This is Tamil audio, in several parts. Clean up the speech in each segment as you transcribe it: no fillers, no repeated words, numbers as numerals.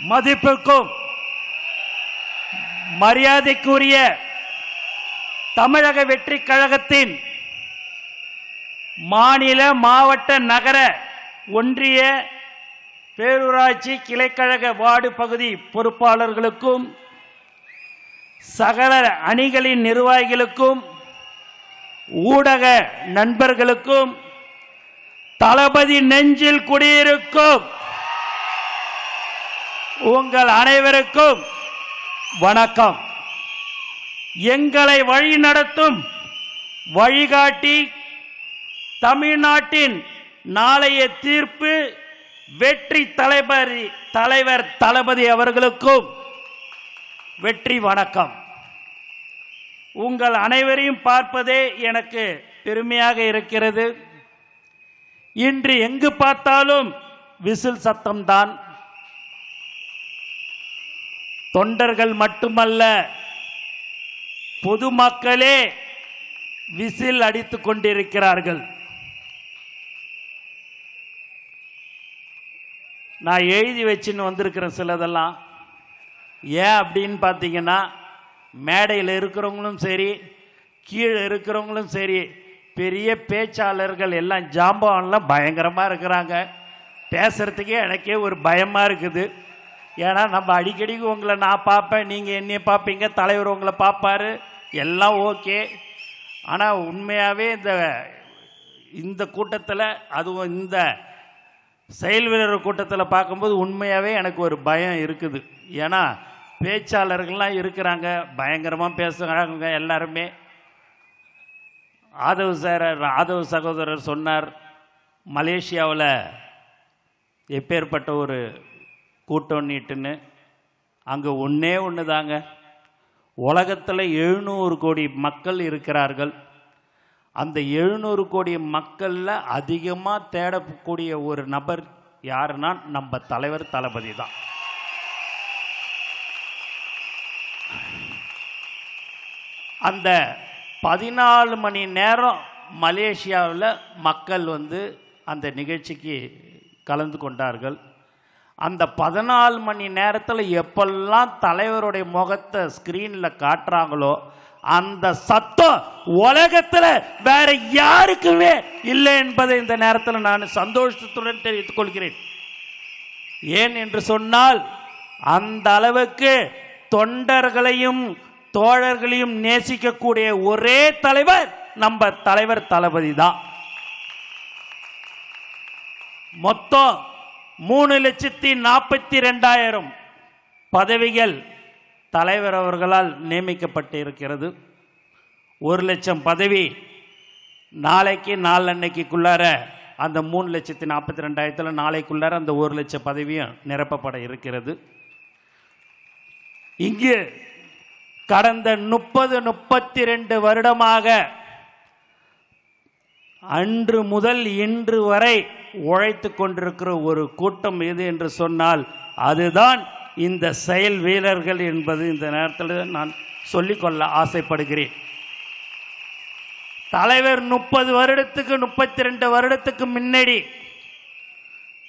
மதிப்புக்கும் மரியாதைக்குரிய தமிழக வெற்றி கழகத்தின் மாநில, மாவட்ட, நகர, ஒன்றிய, பேரூராட்சி கிளைக்கழக வார்டு பகுதி பொறுப்பாளர்களுக்கும் சகல அணிகளின் நிர்வாகிகளுக்கும் ஊடக நண்பர்களுக்கும் தளபதி நெஞ்சில் குடியிருக்கும் உங்கள் அனைவருக்கும் வணக்கம். எங்களை வழி நடத்தும் வழிகாட்டி தமிழ்நாட்டின் நாளைய தீர்ப்பு வெற்றி தலைவர் தளபதி அவர்களுக்கும் வெற்றி வணக்கம். உங்கள் அனைவரையும் பார்ப்பதே எனக்கு பெருமையாக இருக்கிறது. இன்று எங்கு பார்த்தாலும் விசில் சத்தம்தான். தொண்டர்கள் மட்டுமல்ல, பொதுமக்களே விசில் அடித்துக் கொண்டிருக்கிறார்கள். நான் எழுதி வச்சுன்னு வந்திருக்கிறேன் சிலதெல்லாம். ஏன் அப்படின்னு பார்த்தீங்கன்னா, மேடையில் இருக்கிறவங்களும் சரி, கீழே இருக்கிறவங்களும் சரி, பெரிய பேச்சாளர்கள் எல்லாம் ஜாம்பவான்லாம் பயங்கரமாக இருக்கிறாங்க. பேசுகிறதுக்கே எனக்கே ஒரு பயமாக இருக்குது. ஏன்னா நம்ம அடிக்கடிக்கு உங்களை நான் பார்ப்பேன், நீங்கள் என்னைய பார்ப்பீங்க, தலைவர் உங்களை பார்ப்பார், எல்லாம் ஓகே. ஆனால் உண்மையாகவே இந்த கூட்டத்தில், அதுவும் இந்த செயல் வீரர் கூட்டத்தில் பார்க்கும்போது உண்மையாகவே எனக்கு ஒரு பயம் இருக்குது. ஏன்னா பேச்சாளர்கள்லாம் இருக்கிறாங்க, பயங்கரமாக பேசுகிறாங்க எல்லாருமே. ஆதவ் சகோதரர் சொன்னார், மலேசியாவில் எப்பேற்பட்ட ஒரு கூட்டம் நீட்டுன்னு. அங்கே ஒன்று தாங்க, உலகத்தில் 700 கோடி மக்கள் இருக்கிறார்கள். அந்த 700 கோடி மக்களில் அதிகமாக தேடக்கூடிய ஒரு நபர் யாருன்னா நம்ம தலைவர் தளபதி தான். அந்த 14 மணி நேரம் மலேசியாவில் மக்கள் அந்த நிகழ்ச்சிக்கு கலந்து கொண்டார்கள். அந்த 14 மணி நேரத்தில் எப்பெல்லாம் தலைவருடைய முகத்தை ஸ்கிரீனில் காட்டுறாங்களோ அந்த சத்தம் உலகத்தில் வேற யாருக்குமே இல்லை என்பதை இந்த நேரத்தில் நான் சந்தோஷத்துடன் தெரிவித்துக் கொள்கிறேன். ஏன் என்று சொன்னால், அந்த அளவுக்கு தொண்டர்களையும் தோழர்களையும் நேசிக்கக்கூடிய ஒரே தலைவர் நம்ம தலைவர் தளபதி தான். மொத்தம் 3,42,000 பதவிகள் தலைவர் அவர்களால் நியமிக்கப்பட்டு இருக்கிறது. 1,00,000 பதவி நாளைக்கு நாளன்னைக்குள்ளார அந்த 3,42,000 நாளைக்குள்ளார அந்த 1,00,000 பதவியும் நிரப்பப்பட இருக்கிறது. இங்கு கடந்த 30-32 வருடமாக அன்று முதல் இன்று வரை உழைத்து கொண்டிருக்கிற ஒரு கூட்டம் எது என்று சொன்னால் அதுதான் இந்த செயல் வீரர்கள் என்பது இந்த நேரத்தில் நான் சொல்லிக்கொள்ள ஆசைப்படுகிறேன். தலைவர் 30 வருடத்துக்கு 32 வருடத்துக்கு முன்னாடி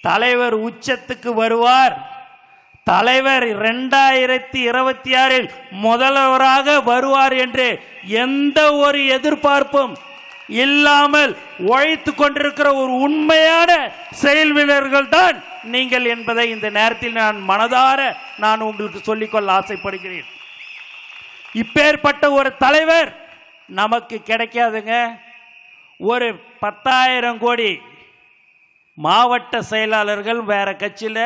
தலைவர் உச்சத்துக்கு வருவார். தலைவர் 2026 முதல்வராக வருவார் என்று எந்த ஒரு எதிர்பார்ப்பும் இல்லாமல் உழைத்து கொண்டிருக்கிற ஒரு உண்மையான செயல் வீரர்கள் தான் நீங்கள் என்பதை இந்த நேரத்தில் நான் மனதார உங்களுக்கு சொல்லிக்கொள்ள ஆசைப்படுகிறேன். இப்பேற்பட்ட ஒரு தலைவர் நமக்கு கிடைக்காதுங்க. ஒரு 10,000 கோடி மாவட்ட செயலாளர்கள் வேற கட்சியில்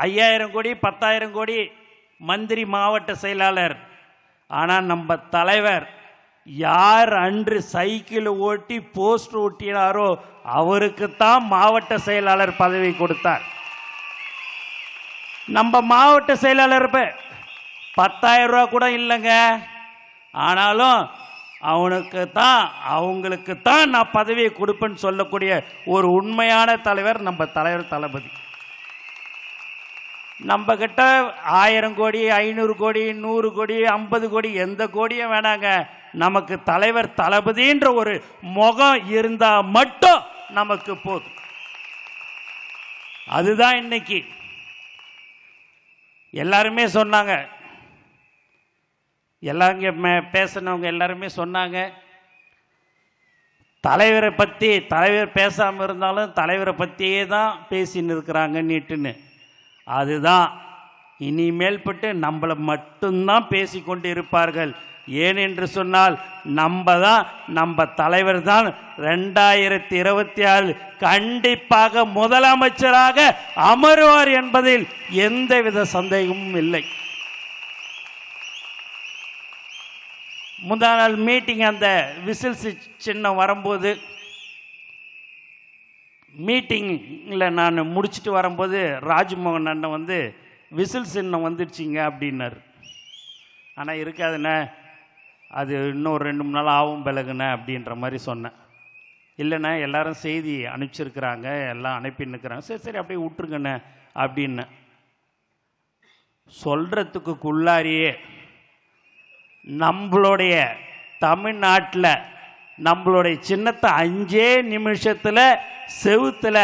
5,000 கோடி 10,000 கோடி மந்திரி மாவட்ட செயலாளர். ஆனால் நம்ம தலைவர் யார் அன்று சைக்கிள் ஓட்டி போஸ்ட் ஓட்டினாரோ அவருக்குத்தான் மாவட்ட செயலாளர் பதவி கொடுத்தார். நம்ம மாவட்ட செயலாளர் 10,000 ரூபா கூட இல்லைங்க. ஆனாலும் அவங்களுக்கு தான் நான் பதவியை கொடுப்பேன்னு சொல்லக்கூடிய ஒரு உண்மையான தலைவர் நம்ம தலைவர் தளபதி. நம்ம கிட்ட 1000 கோடி 500 கோடி 100 கோடி 50 கோடி எந்த கோடியும் வேணாங்க. நமக்கு தலைவர் தளபதின்ற ஒரு முகம் இருந்தா மட்டும் நமக்கு போதும். அதுதான் இன்னைக்கு எல்லாருமே சொன்னாங்க, எல்லாரும் பேசினவங்க எல்லாருமே சொன்னாங்க, தலைவரை பற்றி தலைவர் பேசாமல் இருந்தாலும் தலைவரை பற்றியே தான் பேசின்னு இருக்கிறாங்கன்னுட்டுன்னு. அதுதான் இனிமேல் பட்டு நம்மளை மட்டும்தான் பேசி கொண்டு இருப்பார்கள். ஏனென்று சொன்னால் நம்ம தலைவர் தான் 2024 கண்டிப்பாக முதலமைச்சராக அமருவார் என்பதில் எந்தவித சந்தேகமும் இல்லை. முந்தா நாள் மீட்டிங் அந்த விசில் சின்னம் வரும்போது, மீட்டிங்கில் நான் முடிச்சுட்டு வரும்போது ராஜ்மோகன் அண்ணன் வந்து விசில் சின்னம் வந்துடுச்சிங்க அப்படின்னார். ஆனால் இருக்காதுண்ணே, அது இன்னும் 2-3 நாள் ஆகும் பிறகுண்ணே அப்படின்ற மாதிரி சொன்னேன். இல்லைண்ணே, எல்லாரும் செய்தி அனுப்பிச்சிருக்கிறாங்க, எல்லாம் அனுப்பின்னுக்கிறாங்க, சரி சரி அப்படியே விட்டுருங்கண்ணே அப்படின்னு சொல்கிறதுக்குள்ளாரியே நம்மளுடைய தமிழ்நாட்டில் நம்மளுடைய சின்னத்தை 5 நிமிஷத்தில் செவுத்தில்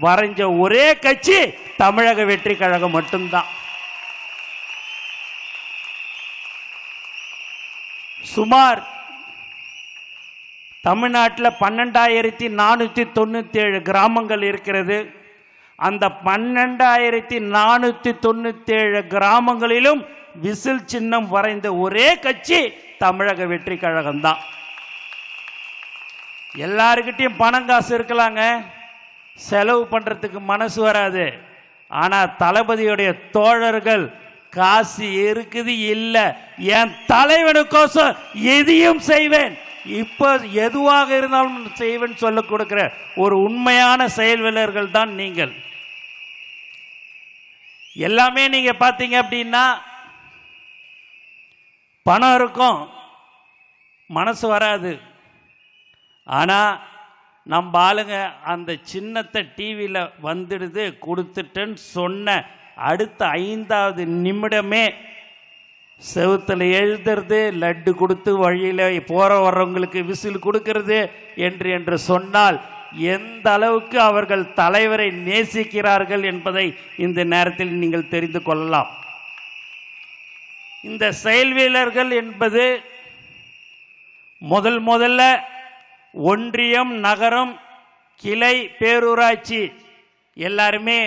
வரைஞ்ச ஒரே கட்சி தமிழக வெற்றி கழகம் மட்டும்தான். சுமார் தமிழ்நாட்டில் 12,497 கிராமங்கள் இருக்கிறது. அந்த 12,497 கிராமங்களிலும் விசில் சின்னம் வரைந்த ஒரே கட்சி தமிழக வெற்றி கழகம்தான். எல்லாருக்கிட்டையும் பணம் காசு இருக்கலாங்க, செலவு பண்ணுறதுக்கு மனசு வராது. ஆனால் தளபதியுடைய தோழர்கள் காசு இருக்குது, இல்லை என் தலைவனுக்கோசம் எதையும் செய்வேன், இப்போ எதுவாக இருந்தாலும் செய்வேன் சொல்ல கொடுக்கிற ஒரு உண்மையான செயல் வீரர்கள் தான் நீங்கள். எல்லாமே நீங்க பார்த்தீங்க அப்படின்னா பணம் இருக்கும், மனசு வராது. ஆனால் நம்ம ஆளுங்க அந்த சின்னத்தை டிவியில் வந்துடுது கொடுத்துட்டேன்னு சொன்ன அடுத்த 5வது நிமிடமே செவுத்தில் எழுதுறது, லட்டு கொடுத்து வழியில் போகிற வர்றவங்களுக்கு விசில் கொடுக்கறது என்று சொன்னால் எந்த அளவுக்கு அவர்கள் தலைவரை நேசிக்கிறார்கள் என்பதை இந்த நேரத்தில் நீங்கள் தெரிந்து கொள்ளலாம். இந்த செயல் வீரர்கள் என்பது முதல்ல ஒன்றியம், நகரம், கிளை, பேரூராட்சி எல்லாருமே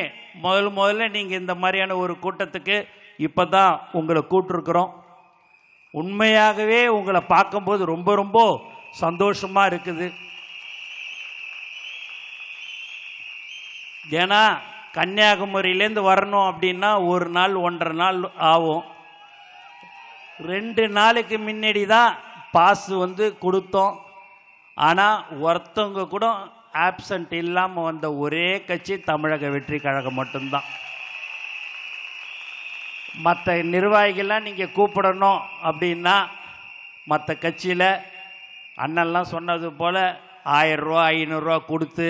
முதல்ல நீங்கள் இந்த மாதிரியான ஒரு கூட்டத்துக்கு இப்போ தான் உங்களை கூட்டிருக்கிறோம். உண்மையாகவே உங்களை பார்க்கும்போது ரொம்ப சந்தோஷமாக இருக்குது. ஏன்னா கன்னியாகுமரியிலேருந்து வரணும் அப்படின்னா 1 நாள் 1.5 நாள் ஆகும். 2 நாளுக்கு முன்னாடி தான் பாஸ் வந்து கொடுத்தோம். ஆனால் ஒருத்தவங்க கூட ஆப்சண்ட் இல்லாமல் வந்த ஒரே கட்சி தமிழக வெற்றி கழகம் மட்டும்தான். மற்ற நிர்வாகிகள்லாம் நீங்கள் கூப்பிடணும் அப்படின்னா மற்ற கட்சியில் அண்ணன்லாம் சொன்னது போல் 1000 ரூபா 500 ரூபா கொடுத்து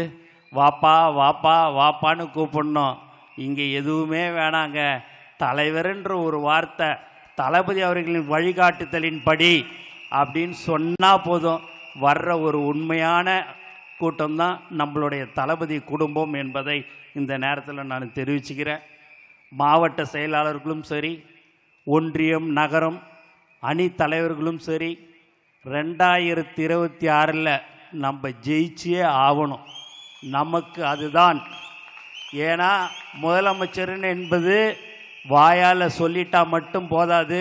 வாப்பா வாப்பா வாப்பான்னு கூப்பிடணும். இங்கே எதுவுமே வேணாங்க, தலைவர்ன்ற ஒரு வார்த்தை தளபதி அவர்களின் வழிகாட்டுதலின்படி அப்படின்னு சொன்னால் போதும், வர்ற ஒரு உண்மையான கூட்டம்தான் நம்மளுடைய தளபதி குடும்பம் என்பதை இந்த நேரத்தில் நான் தெரிவிச்சுக்கிறேன். மாவட்ட செயலாளர்களும் சரி, ஒன்றியம், நகரம் அணி தலைவர்களும் சரி, 2026 நம்ம ஜெயிச்சே ஆகணும். நமக்கு அதுதான். ஏன்னா முதலமைச்சர்னு என்பது வாயால் சொல்லிட்டா மட்டும் போதாது,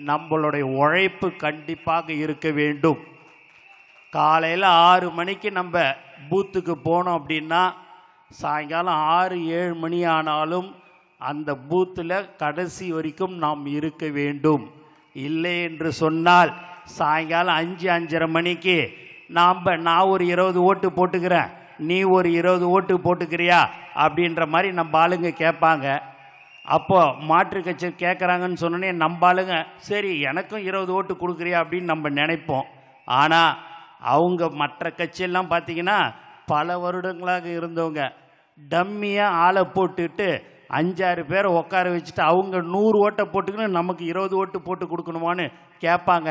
நம்மளுடைய உழைப்பு கண்டிப்பாக இருக்க வேண்டும். காலையில் 6 மணிக்கு நம்ம பூத்துக்கு போனோம் அப்படின்னா சாயங்காலம் 6-7 மணி ஆனாலும் அந்த பூத்தில் கடைசி வரைக்கும் நாம் இருக்க வேண்டும். இல்லை என்று சொன்னால் சாயங்காலம் 5-5:30 மணிக்கு நான் ஒரு 20 ஓட்டு போட்டுக்கிறேன், நீ ஒரு 20 ஓட்டு போட்டுக்கிறியா அப்படின்ற மாதிரி நம்ம ஆளுங்க கேட்பாங்க. அப்போது மாற்று கட்சி கேட்குறாங்கன்னு சொன்னோன்னே நம்ம ஆளுங்க சரி எனக்கும் 20 ஓட்டு கொடுக்குறியா அப்படின்னு நம்ம நினைப்போம். ஆனால் அவங்க மற்ற கட்சியெல்லாம் பார்த்திங்கன்னா பல வருடங்களாக இருந்தவங்க டம்மியாக ஆளை போட்டுட்டு 5-6 பேரை உட்கார வச்சுட்டு அவங்க 100 ஓட்டை போட்டுக்கின்னு நமக்கு 20 ஓட்டு போட்டு கொடுக்கணுமான்னு கேட்பாங்க.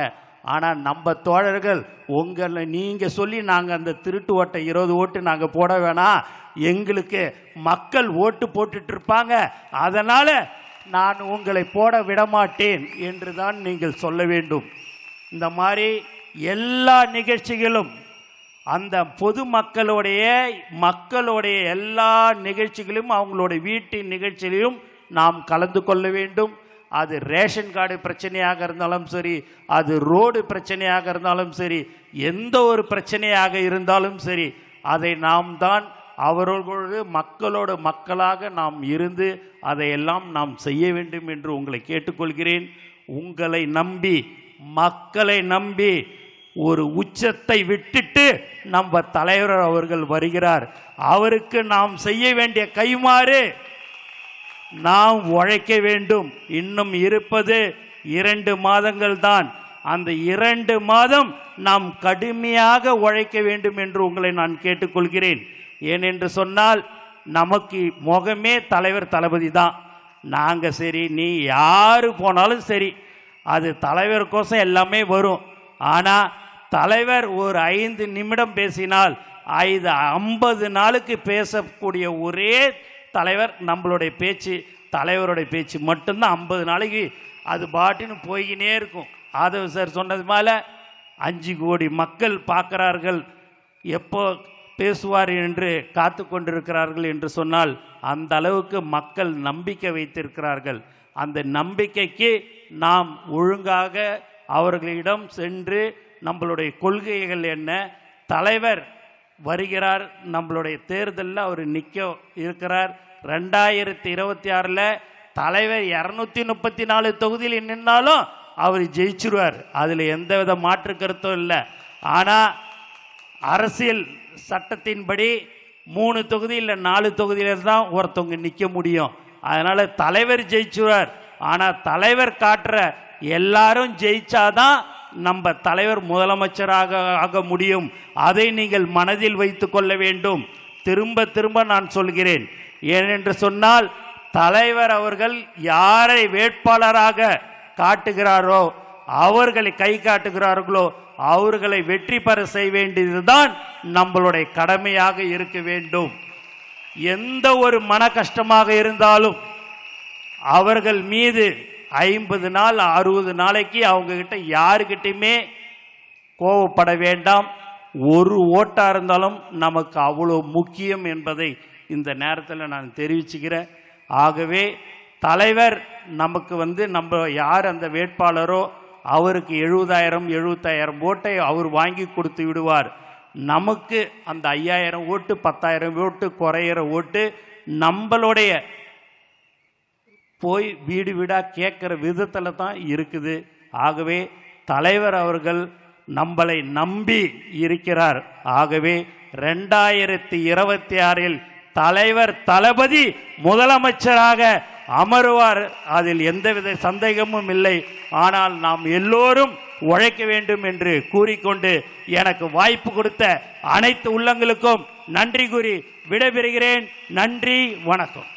ஆனால் நம்ம தோழர்கள் உங்களை நீங்கள் சொல்லி நாங்கள் அந்த திருட்டு ஓட்டை 20 ஓட்டு நாங்கள் போட வேணாம், எங்களுக்கு மக்கள் ஓட்டு போட்டுட்டு இருப்பாங்க, அதனால் நான் உங்களை போட விடமாட்டேன் என்று தான் நீங்கள் சொல்ல வேண்டும். இந்த மாதிரி எல்லா நிகழ்ச்சிகளும் அந்த பொதுமக்களுடைய எல்லா நிகழ்ச்சிகளும் அவங்களுடைய வீட்டின் நிகழ்ச்சியிலும் நாம் கலந்து கொள்ள வேண்டும். அது ரேஷன் கார்டு பிரச்சனையாக இருந்தாலும் சரி, அது ரோடு பிரச்சனையாக இருந்தாலும் சரி, எந்த ஒரு பிரச்சனையாக இருந்தாலும் சரி, அதை நாம் தான் அவர்களோடு மக்களோடு மக்களாக நாம் இருந்து அதையெல்லாம் நாம் செய்ய வேண்டும் என்று உங்களை கேட்டுக்கொள்கிறேன். உங்களை நம்பி, மக்களை நம்பி ஒரு உச்சத்தை விட்டுட்டு நம்ம தலைவர் அவர்கள் வருகிறார். அவருக்கு நாம் செய்ய வேண்டிய கைமாறு நாம் உழைக்க வேண்டும். இன்னும் இருப்பது 2 மாதங்கள் தான். அந்த 2 மாதம் நாம் கடுமையாக உழைக்க வேண்டும் என்று உங்களை நான் கேட்டுக்கொள்கிறேன். ஏனென்று சொன்னால் நமக்கு முகமே தலைவர் தளபதி தான். நாங்கள் சரி, நீ யாரு போனாலும் சரி, அது தலைவர் கோசம் எல்லாமே வரும். ஆனால் தலைவர் ஒரு 5 நிமிடம் பேசினால் 50 நாளுக்கு பேசக்கூடிய ஒரே தலைவர் நம்மளுடைய பேச்சு, தலைவருடைய பேச்சு மட்டும்தான் 50 நாளைக்கு அது பாட்டுன்னு போய்கினே இருக்கும். ஆதவ சார் சொன்னது மேல 5 கோடி மக்கள் பார்க்கிறார்கள், எப்போ பேசுவார் என்று காத்து கொண்டிருக்கிறார்கள் என்று சொன்னால் அந்த அளவுக்கு மக்கள் நம்பிக்கை வைத்திருக்கிறார்கள். அந்த நம்பிக்கைக்கு நாம் ஒழுங்காக அவர்களிடம் சென்று நம்மளுடைய கொள்கைகள் என்ன, தலைவர் வருகிறார், நம்மளுடைய தேர்தலில் அவர் நிற்க இருக்கிறார். 2026 தலைவர் 234 தொகுதியில் நின்னாலும் அவர் ஜெயிச்சிருவார். அதில் எந்தவித மாற்று கருத்தும் இல்லை. ஆனால் அரசியல் சட்டத்தின்படி 3 தொகுதி இல்லை 4 தொகுதியில் தான் ஒருத்தவங்க நிற்க முடியும். அதனால் தலைவர் ஜெயிச்சுவார். ஆனால் தலைவர் காட்டுற எல்லாரும் ஜெயிச்சாதான் நம்ம தலைவர் முதலமைச்சராக ஆக முடியும். அதை நீங்கள் மனதில் வைத்து கொள்ள வேண்டும். திரும்ப திரும்ப நான் சொல்கிறேன். ஏனென்று சொன்னால் தலைவர் அவர்கள் யாரை வேட்பாளராக காட்டுகிறாரோ, அவர்களை கை காட்டுகிறார்களோ, அவர்களை வெற்றி பெற செய்ய வேண்டியதுதான் நம்மளுடைய கடமையாக இருக்க வேண்டும். எந்த ஒரு மன கஷ்டமாக இருந்தாலும் அவர்கள் மீது 50 நாள் 60 நாளைக்கு அவங்க கிட்ட யாருக்கிட்டையுமே கோவப்பட வேண்டாம். ஒரு ஓட்டா இருந்தாலும் நமக்கு அவ்வளோ முக்கியம் என்பதை இந்த நேரத்தில் நான் தெரிவிச்சுக்கிறேன். ஆகவே தலைவர் நமக்கு நம்ம யார் அந்த வேட்பாளரோ அவருக்கு 70,000 ஓட்டை அவர் வாங்கி கொடுத்து விடுவார். நமக்கு அந்த 5000 ஓட்டு 10,000 ஓட்டு குறையிற ஓட்டு நம்மளுடைய போய் வீடு வீடாக கேட்குற விதத்தில் தான் இருக்குது. ஆகவே தலைவர் அவர்கள் நம்மளை நம்பி இருக்கிறார். ஆகவே 2026 தலைவர் தளபதி முதலமைச்சராக அமருவார். அதில் எந்தவித சந்தேகமும் இல்லை. ஆனால் நாம் எல்லோரும் உழைக்க வேண்டும் என்று கூறிக்கொண்டு எனக்கு வாய்ப்பு கொடுத்த அனைத்து உள்ளங்களுக்கும் நன்றி கூறி விடைபெறுகிறேன். நன்றி, வணக்கம்.